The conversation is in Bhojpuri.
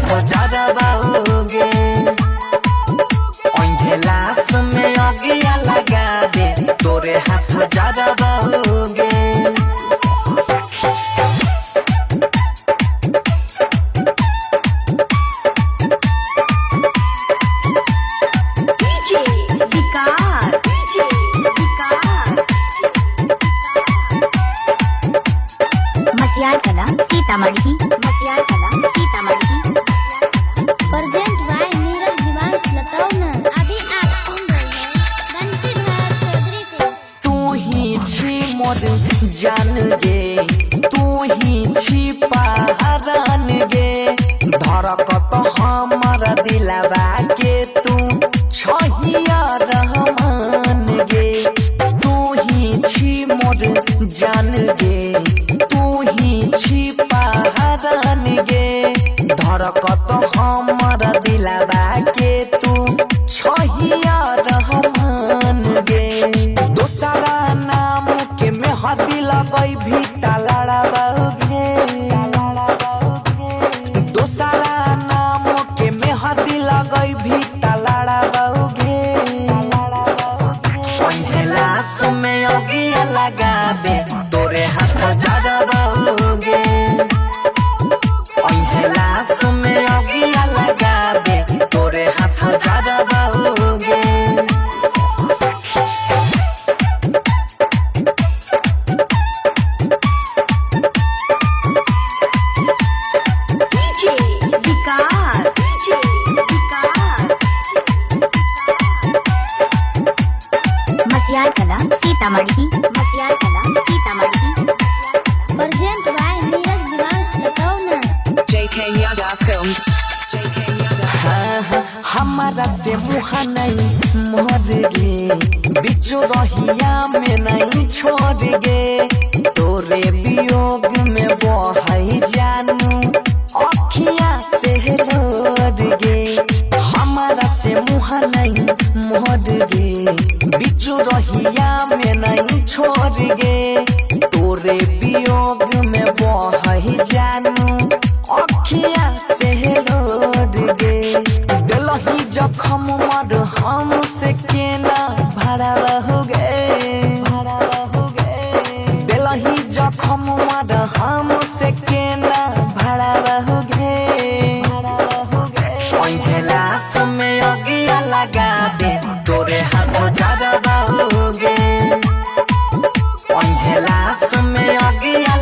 हाथ जरबाओगे। लाश में अगिया लगा दे तोरे हाथ जरबाओगे। मटियार कला सीतामढ़ी, मटियार कला सीतामढ़ी। Present by Neeraj Divansh Latauna. अभी आप सुन रहे हैं बंसीधर चौधरी को। तू ही छी मोर जान गे, तू ही छी पहरान गे। धड़कत हमर दिलवा के तू छहिया रहमान गे। तू ही छी मोर जान गे, तू ही छी पहरान गे। धड़कत हमर दिलवा के तू छहिया रहमान गे। दोसरा नाम के मेहदी लगई भी तलड़ाओगे। दोसरा नाम के मेहदी लगई भी तलड़ाओगे। लाश में अगिया लगाबे तोरे हाथ जरबाओगे। लाश में अगिया लगाबे तोरे हाथ जरबाओगे। मटियार कला सीतामढ़ी, मटियार कला सीतामढ़ी। Present by Neeraj Divansh Latauna. हमारा से मुँह नहीं मोर गे, बिचो रहिया में नहीं छोड़ गे। तोरे वियोग में बहई जानू अखिया से लोर गे। हमारा से मुँह नहीं मोर गे, बिचो रहिया में नहीं छोड़ गे। तोरे वियोग में बहई जानू अखिया से लोर गे। दिलही जखम मर हमसे केना भरबाओगे। दिलही जखम मर हमसे केना भरबाओगे। लाश में अगिया लगाबे तोरे हाथ जरबाओगे। लाश में अगिया